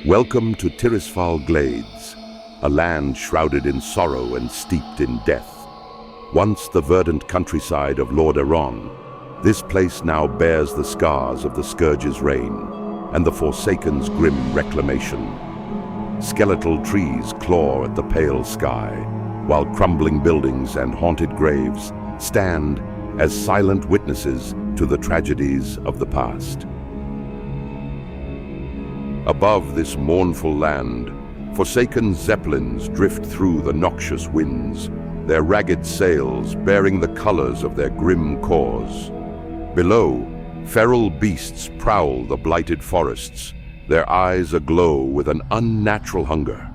Welcome to Tirisfal Glades, a land shrouded in sorrow and steeped in death. Once the verdant countryside of Lordaeron, this place now bears the scars of the Scourge's reign and the Forsaken's grim reclamation. Skeletal trees claw at the pale sky, while crumbling buildings and haunted graves stand as silent witnesses to the tragedies of the past. Above this mournful land, forsaken zeppelins drift through the noxious winds, their ragged sails bearing the colors of their grim cause. Below, feral beasts prowl the blighted forests, their eyes aglow with an unnatural hunger.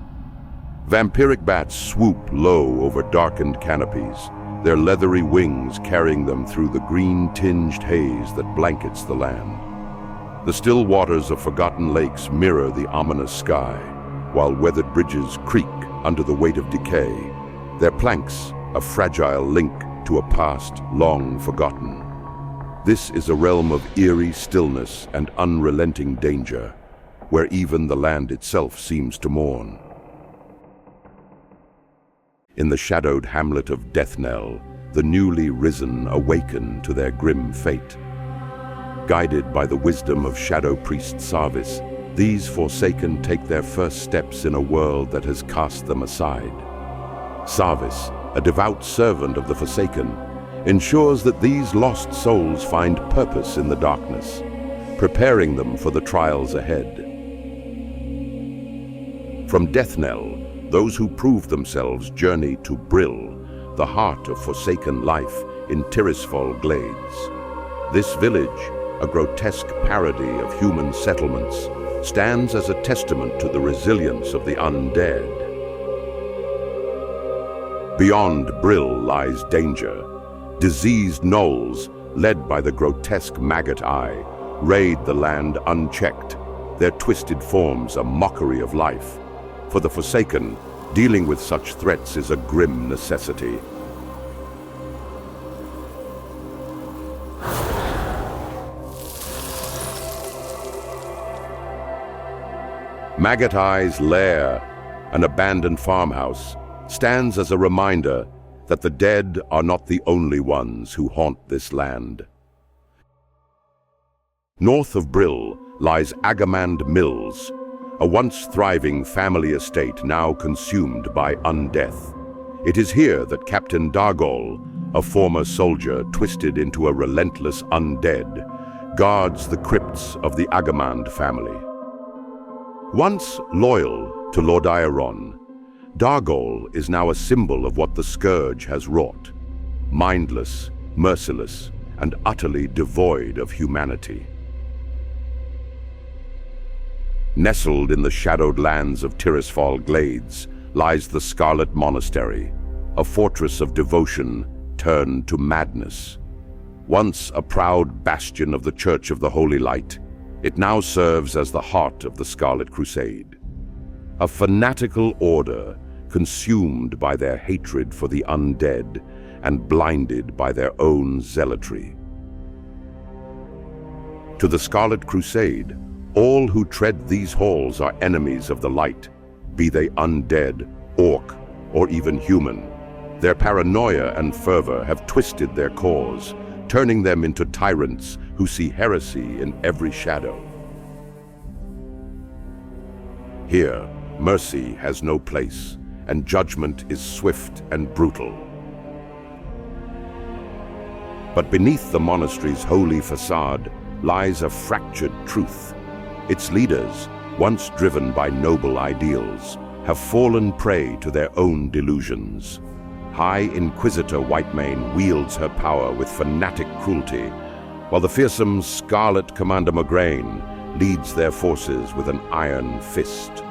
Vampiric bats swoop low over darkened canopies, their leathery wings carrying them through the green-tinged haze that blankets the land. The still waters of forgotten lakes mirror the ominous sky, while weathered bridges creak under the weight of decay, their planks a fragile link to a past long forgotten. This is a realm of eerie stillness and unrelenting danger, where even the land itself seems to mourn. In the shadowed hamlet of Deathnell, the newly risen awaken to their grim fate. Guided by the wisdom of Shadow Priest Sarvis, these Forsaken take their first steps in a world that has cast them aside. Sarvis, a devout servant of the Forsaken, ensures that these lost souls find purpose in the darkness, preparing them for the trials ahead. From Deathnell, those who prove themselves journey to Brill, the heart of Forsaken life in Tirisfal Glades. This village, a grotesque parody of human settlements, stands as a testament to the resilience of the undead. Beyond Brill lies danger. Diseased gnolls, led by the grotesque Maggot Eye, raid the land unchecked, their twisted forms a mockery of life. For the Forsaken, dealing with such threats is a grim necessity. Maggot Eye's lair, an abandoned farmhouse, stands as a reminder that the dead are not the only ones who haunt this land. North of Brill lies Agamand Mills, a once thriving family estate now consumed by undeath. It is here that Captain Dargol, a former soldier twisted into a relentless undead, guards the crypts of the Agamand family. Once loyal to Lordaeron, Dargol is now a symbol of what the Scourge has wrought, mindless, merciless, and utterly devoid of humanity. Nestled in the shadowed lands of Tirisfal Glades lies the Scarlet Monastery, a fortress of devotion turned to madness. Once a proud bastion of the Church of the Holy Light, it now serves as the heart of the Scarlet Crusade. A fanatical order consumed by their hatred for the undead and blinded by their own zealotry. To the Scarlet Crusade, all who tread these halls are enemies of the light, be they undead, orc, or even human. Their paranoia and fervor have twisted their cause, turning them into tyrants who see heresy in every shadow. Here, mercy has no place, and judgment is swift and brutal. But beneath the monastery's holy facade lies a fractured truth. Its leaders, once driven by noble ideals, have fallen prey to their own delusions. High Inquisitor Whitemane wields her power with fanatic cruelty, while the fearsome Scarlet Commander Mograine leads their forces with an iron fist.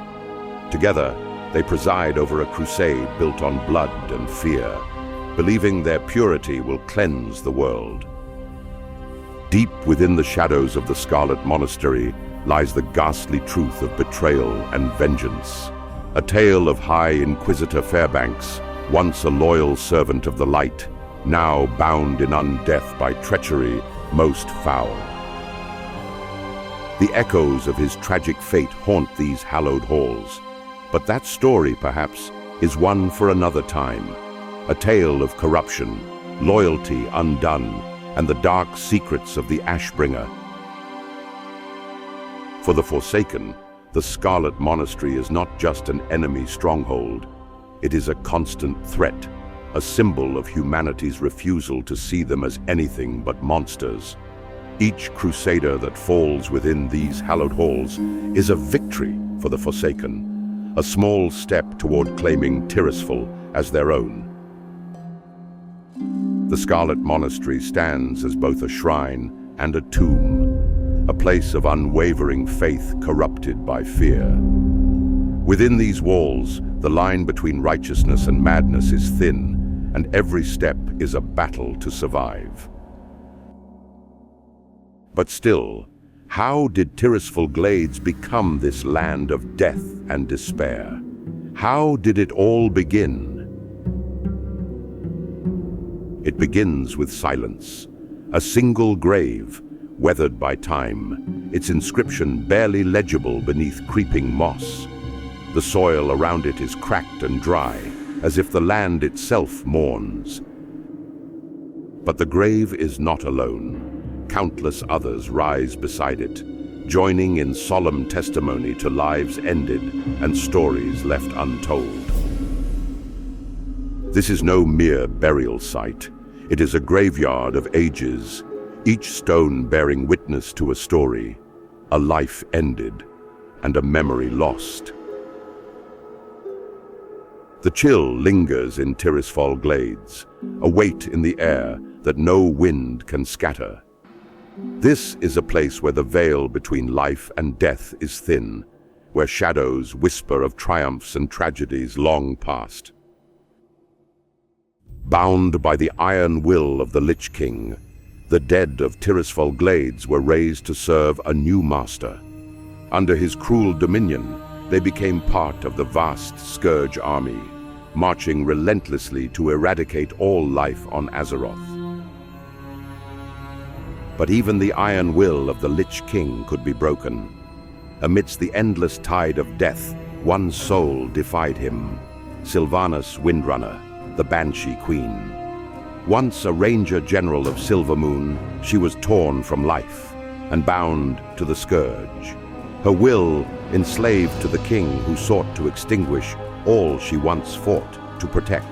Together, they preside over a crusade built on blood and fear, believing their purity will cleanse the world. Deep within the shadows of the Scarlet Monastery lies the ghastly truth of betrayal and vengeance. A tale of High Inquisitor Fairbanks, once a loyal servant of the light, now bound in undeath by treachery most foul. The echoes of his tragic fate haunt these hallowed halls. But that story, perhaps, is one for another time. A tale of corruption, loyalty undone, and the dark secrets of the Ashbringer. For the Forsaken, the Scarlet Monastery is not just an enemy stronghold. It is a constant threat, a symbol of humanity's refusal to see them as anything but monsters. Each crusader that falls within these hallowed halls is a victory for the Forsaken, a small step toward claiming Tirisfal as their own. The Scarlet Monastery stands as both a shrine and a tomb, a place of unwavering faith corrupted by fear. Within these walls, the line between righteousness and madness is thin, and every step is a battle to survive. But still, how did Tirisfal Glades become this land of death and despair? How did it all begin? It begins with silence, a single grave, weathered by time, its inscription barely legible beneath creeping moss. The soil around it is cracked and dry, as if the land itself mourns. But the grave is not alone. Countless others rise beside it, joining in solemn testimony to lives ended and stories left untold. This is no mere burial site. It is a graveyard of ages, each stone bearing witness to a story, a life ended, and a memory lost. The chill lingers in Tirisfal Glades, a weight in the air that no wind can scatter. This is a place where the veil between life and death is thin, where shadows whisper of triumphs and tragedies long past. Bound by the iron will of the Lich King, the dead of Tirisfal Glades were raised to serve a new master. Under his cruel dominion, they became part of the vast Scourge army, marching relentlessly to eradicate all life on Azeroth. But even the iron will of the Lich King could be broken. Amidst the endless tide of death, one soul defied him, Sylvanas Windrunner, the Banshee Queen. Once a ranger general of Silvermoon, she was torn from life and bound to the Scourge. Her will enslaved to the king who sought to extinguish all she once fought to protect.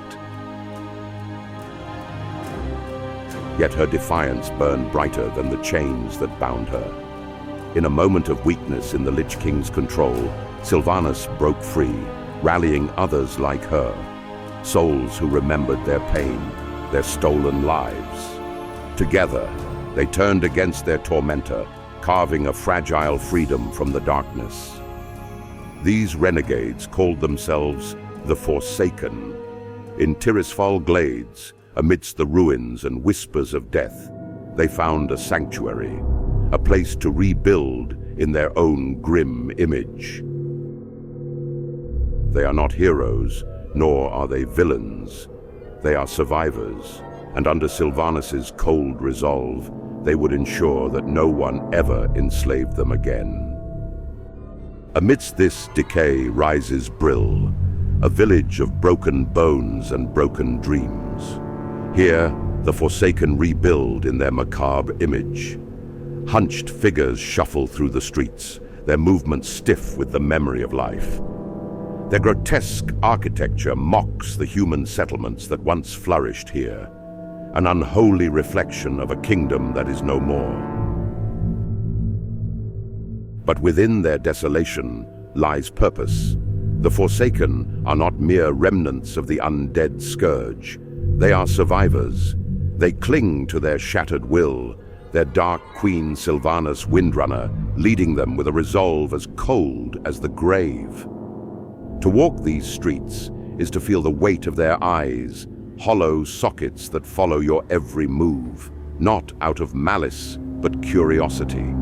Yet her defiance burned brighter than the chains that bound her. In a moment of weakness in the Lich King's control, Sylvanas broke free, rallying others like her, souls who remembered their pain, their stolen lives. Together, they turned against their tormentor, carving a fragile freedom from the darkness. These renegades called themselves the Forsaken. In Tirisfal Glades, amidst the ruins and whispers of death, they found a sanctuary, a place to rebuild in their own grim image. They are not heroes, nor are they villains. They are survivors, and under Sylvanas's cold resolve, they would ensure that no one ever enslaved them again. Amidst this decay rises Brill, a village of broken bones and broken dreams. Here, the Forsaken rebuild in their macabre image. Hunched figures shuffle through the streets, their movements stiff with the memory of life. Their grotesque architecture mocks the human settlements that once flourished here, an unholy reflection of a kingdom that is no more. But within their desolation lies purpose. The Forsaken are not mere remnants of the undead Scourge. They are survivors. They cling to their shattered will, their dark queen Sylvanas Windrunner leading them with a resolve as cold as the grave. To walk these streets is to feel the weight of their eyes, hollow sockets that follow your every move, not out of malice, but curiosity.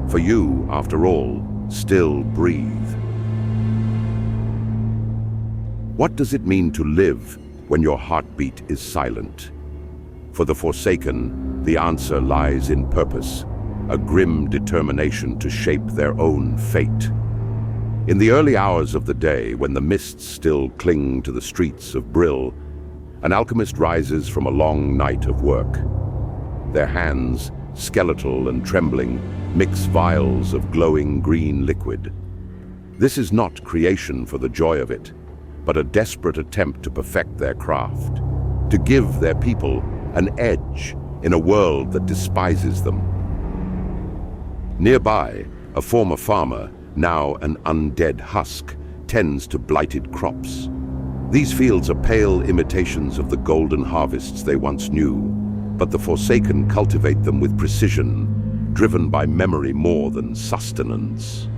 For you, after all, still breathe. What does it mean to live when your heartbeat is silent? For the Forsaken, the answer lies in purpose, a grim determination to shape their own fate. In the early hours of the day, when the mists still cling to the streets of Brill, an alchemist rises from a long night of work. Their hands, skeletal and trembling, mix vials of glowing green liquid. This is not creation for the joy of it, but a desperate attempt to perfect their craft, to give their people an edge in a world that despises them. Nearby, a former farmer, now an undead husk, tends to blighted crops. These fields are pale imitations of the golden harvests they once knew, but the Forsaken cultivate them with precision, driven by memory more than sustenance.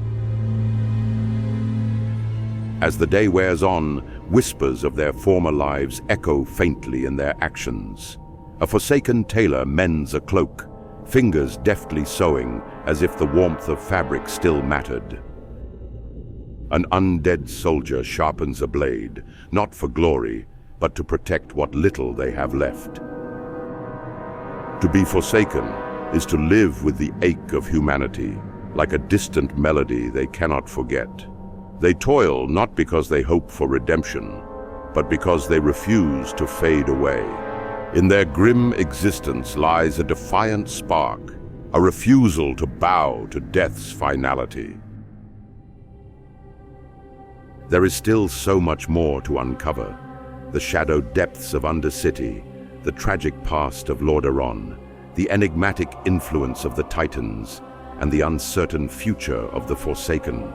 As the day wears on, whispers of their former lives echo faintly in their actions. A Forsaken tailor mends a cloak, fingers deftly sewing as if the warmth of fabric still mattered. An undead soldier sharpens a blade, not for glory, but to protect what little they have left. To be Forsaken is to live with the ache of humanity, like a distant melody they cannot forget. They toil not because they hope for redemption, but because they refuse to fade away. In their grim existence lies a defiant spark, a refusal to bow to death's finality. There is still so much more to uncover. The shadowed depths of Undercity, the tragic past of Lordaeron, the enigmatic influence of the Titans, and the uncertain future of the Forsaken.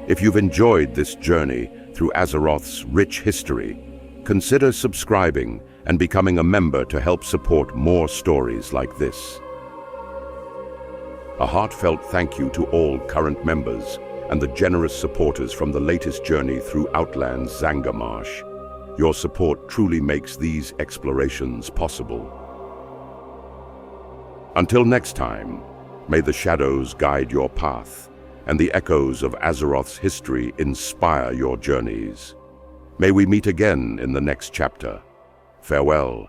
If you've enjoyed this journey through Azeroth's rich history, consider subscribing and becoming a member to help support more stories like this. A heartfelt thank you to all current members and the generous supporters from the latest journey through Outland's Zangarmarsh. Your support truly makes these explorations possible. Until next time, may the shadows guide your path, and the echoes of Azeroth's history inspire your journeys. May we meet again in the next chapter. Farewell.